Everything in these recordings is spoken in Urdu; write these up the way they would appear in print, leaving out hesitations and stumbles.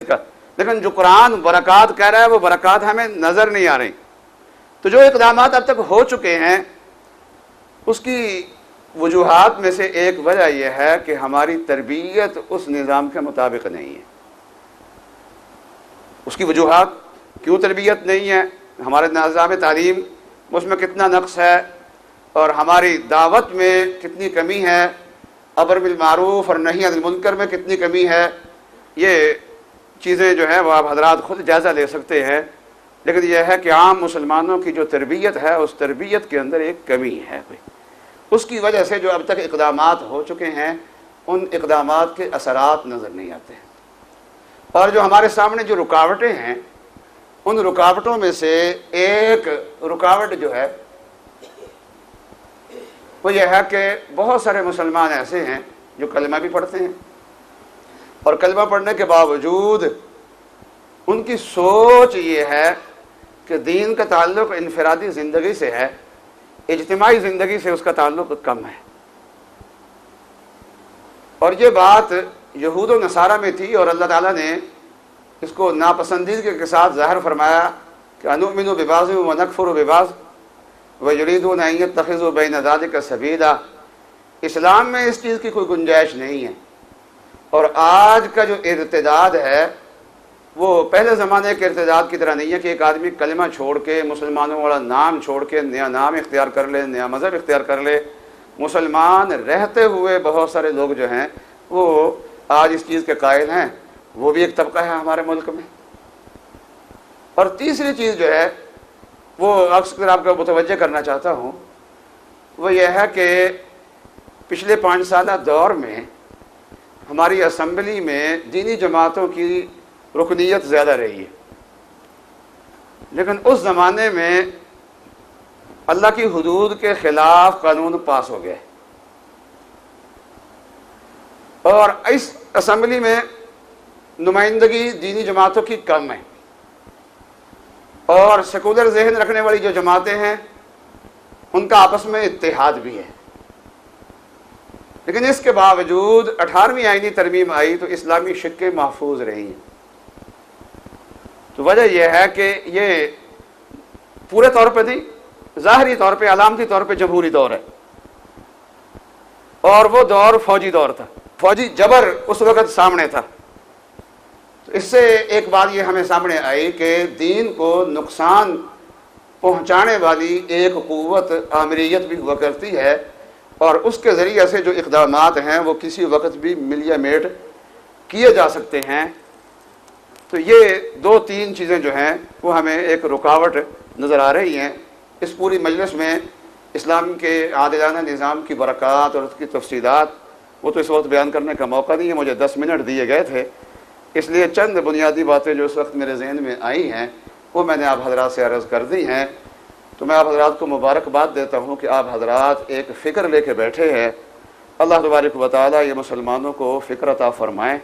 کا، لیکن جو قرآن برکات کہہ رہا ہے وہ برکات ہمیں نظر نہیں آ رہی۔ تو جو اقدامات اب تک ہو چکے ہیں اس کی وجوہات میں سے ایک وجہ یہ ہے کہ ہماری تربیت اس نظام کے مطابق نہیں ہے۔ اس کی وجوہات کیوں تربیت نہیں ہے، ہمارے نظام تعلیم اس میں کتنا نقص ہے، اور ہماری دعوت میں کتنی کمی ہے، امر بالمعروف اور نہی عن المنکر میں کتنی کمی ہے، یہ چیزیں جو ہیں وہ آپ حضرات خود جائزہ لے سکتے ہیں۔ لیکن یہ ہے کہ عام مسلمانوں کی جو تربیت ہے اس تربیت کے اندر ایک کمی ہے، اس کی وجہ سے جو اب تک اقدامات ہو چکے ہیں ان اقدامات کے اثرات نظر نہیں آتے ہیں، اور جو ہمارے سامنے جو رکاوٹیں ہیں ان رکاوٹوں میں سے ایک رکاوٹ جو ہے وہ یہ ہے کہ بہت سارے مسلمان ایسے ہیں جو کلمہ بھی پڑھتے ہیں، اور کلمہ پڑھنے کے باوجود ان کی سوچ یہ ہے کہ دین کا تعلق انفرادی زندگی سے ہے، اجتماعی زندگی سے اس کا تعلق کم ہے۔ اور یہ بات یہود و نصارہ میں تھی، اور اللہ تعالیٰ نے اس کو ناپسندیدگی کے ساتھ ظاہر فرمایا کہ انؤمن ببعض ونکفر ببعض ویریدون ان یتخذوا بین ذلک سبیلا۔ اسلام میں اس چیز کی کوئی گنجائش نہیں ہے، اور آج کا جو ارتداد ہے وہ پہلے زمانے کے ارتداد کی طرح نہیں ہے کہ ایک آدمی کلمہ چھوڑ کے مسلمانوں والا نام چھوڑ کے نیا نام اختیار کر لے، نیا مذہب اختیار کر لے۔ مسلمان رہتے ہوئے بہت سارے لوگ جو ہیں وہ آج اس چیز کے قائل ہیں، وہ بھی ایک طبقہ ہے ہمارے ملک میں۔ اور تیسری چیز جو ہے وہ اکثر آپ کو متوجہ کرنا چاہتا ہوں، وہ یہ ہے کہ پچھلے 5 سالہ دور میں ہماری اسمبلی میں دینی جماعتوں کی رکنیت زیادہ رہی ہے، لیکن اس زمانے میں اللہ کی حدود کے خلاف قانون پاس ہو گئے، اور اس اسمبلی میں نمائندگی دینی جماعتوں کی کم ہے، اور سیکولر ذہن رکھنے والی جو جماعتیں ہیں ان کا آپس میں اتحاد بھی ہے۔ لیکن اس کے باوجود 18ویں آئینی ترمیم آئی تو اسلامی شقیں محفوظ رہی ہیں۔ تو وجہ یہ ہے کہ یہ پورے طور پہ نہیں، ظاہری طور پہ علامتی طور پہ جمہوری دور ہے، اور وہ دور فوجی دور تھا، فوجی جبر اس وقت سامنے تھا۔ تو اس سے ایک بات یہ ہمیں سامنے آئی کہ دین کو نقصان پہنچانے والی ایک قوت آمریت بھی ہوا کرتی ہے، اور اس کے ذریعے سے جو اقدامات ہیں وہ کسی وقت بھی ملیا میٹ کیے جا سکتے ہیں۔ تو یہ 2-3 چیزیں جو ہیں وہ ہمیں ایک رکاوٹ نظر آ رہی ہیں۔ اس پوری مجلس میں اسلام کے عادلانہ نظام کی برکات اور اس کی تفصیلات وہ تو اس وقت بیان کرنے کا موقع نہیں ہے، مجھے 10 منٹ دیے گئے تھے، اس لیے چند بنیادی باتیں جو اس وقت میرے ذہن میں آئی ہیں وہ میں نے آپ حضرات سے عرض کر دی ہیں۔ تو میں آپ حضرات کو مبارکباد دیتا ہوں کہ آپ حضرات ایک فکر لے کے بیٹھے ہیں۔ اللہ تبارک و تعالیٰ یہ مسلمانوں کو فکر عطا فرمائیں،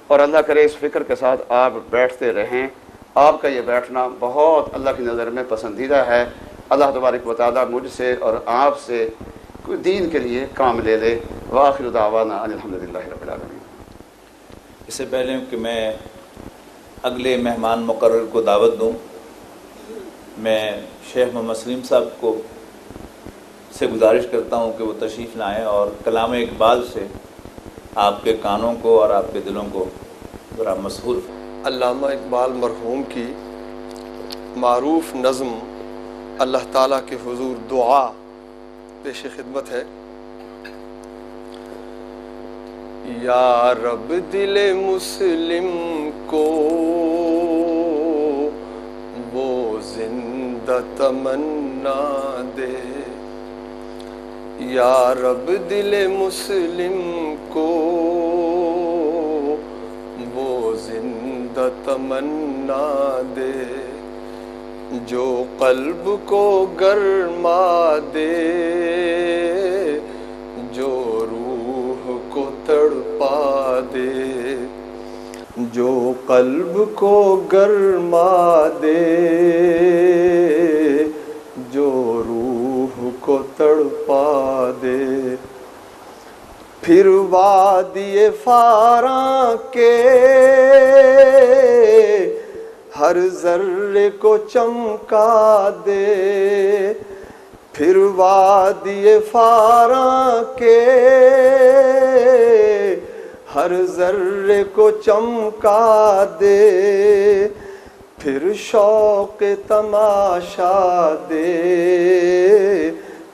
اور اللہ کرے اس فکر کے ساتھ آپ بیٹھتے رہیں۔ آپ کا یہ بیٹھنا بہت اللہ کی نظر میں پسندیدہ ہے۔ اللہ تبارک و تعالیٰ مجھ سے اور آپ سے کوئی دین کے لیے کام لے لے۔ وآخر دعوانا ان الحمدللہ رب العالمین۔ اس سے پہلے کہ میں اگلے مہمان مقرر کو دعوت دوں، میں شیخ محمد سلیم صاحب کو سے گزارش کرتا ہوں کہ وہ تشریف لائیں اور کلام اقبال سے آپ کے کانوں کو اور آپ کے دلوں کو ذرا مسحور۔ علامہ اقبال مرحوم کی معروف نظم اللہ تعالیٰ کے حضور دعا پیش خدمت ہے۔ یا رب دل مسلم کو وہ زندہ تمنا دے، یا رب دل مسلم کو وہ زندہ تمنا دے، جو قلب کو گرما دے، جو روح کو تڑپا دے، جو قلب کو گرما دے، جو روح کو تڑپا دے۔ پھر وادی فاراں کے ہر ذرے کو چمکا دے، پھر وادی فاراں کے ہر ذرے کو چمکا دے، پھر شوق تماشا دے،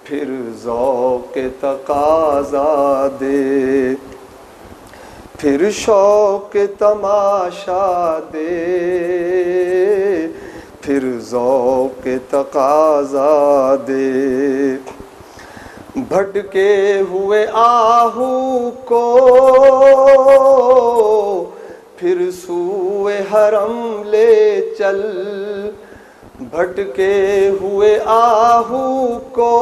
پھر ذوق تقاضا دے، پھر شوق تماشا دے، پھر ذوق تقاضا دے۔ بھٹکے ہوئے آہو کو پھر سوئے حرم لے چل، بھٹکے ہوئے آہو کو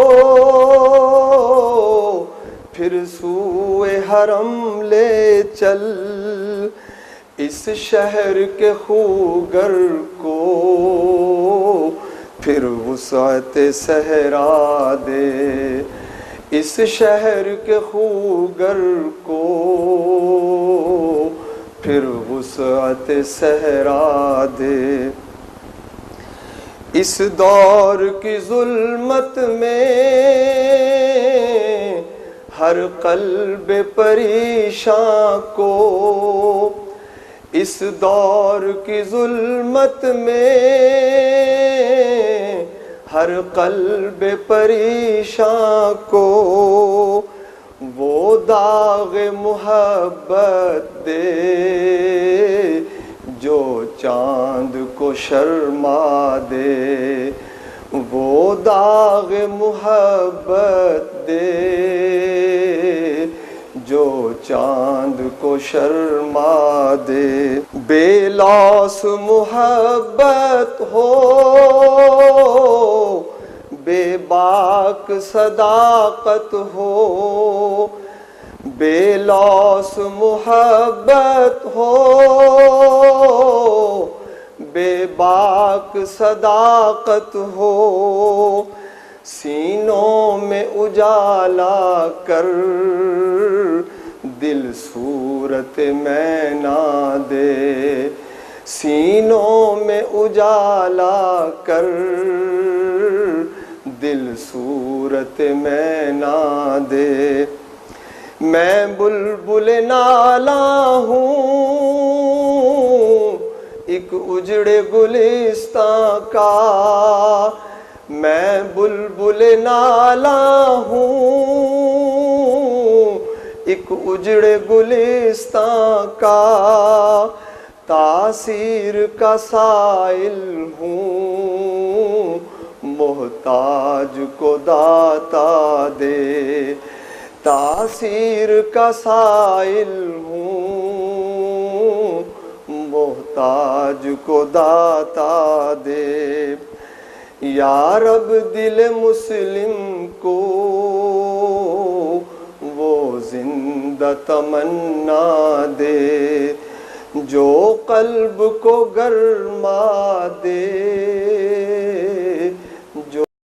پھر سوئے حرم لے چل، اس شہر کے خوگر کو پھر وسعت صحرا دے، اس شہر کے خوگر کو پھر وسعت صحرا دے۔ اس دور کی ظلمت میں ہر قلب پریشاں کو، اس دور کی ظلمت میں ہر قلب پریشاں کو وہ داغ محبت دے جو چاند کو شرما دے، وہ داغ محبت دے جو چاند کو شرما دے۔ بے لوث محبت ہو، بے باک صداقت ہو، بے لوث محبت ہو، بے باک صداقت ہو، سینوں میں اجالا کر دل صورت میں نہ دے، سینوں میں اجالا کر دل صورت میں نہ دے۔ میں بلبل نالا ہوں ایک اجڑے گلستاں کا، میں بلبل نالا ہوں ایک اجڑے گلستاں کا، تاثیر کا سائل ہوں محتاج کو داتا دے، تاثیر کا سائل ہوں محتاج کو داتا دے۔ یا رب دل مسلم کو وہ زندہ تمنا دے جو قلب کو گرما دے،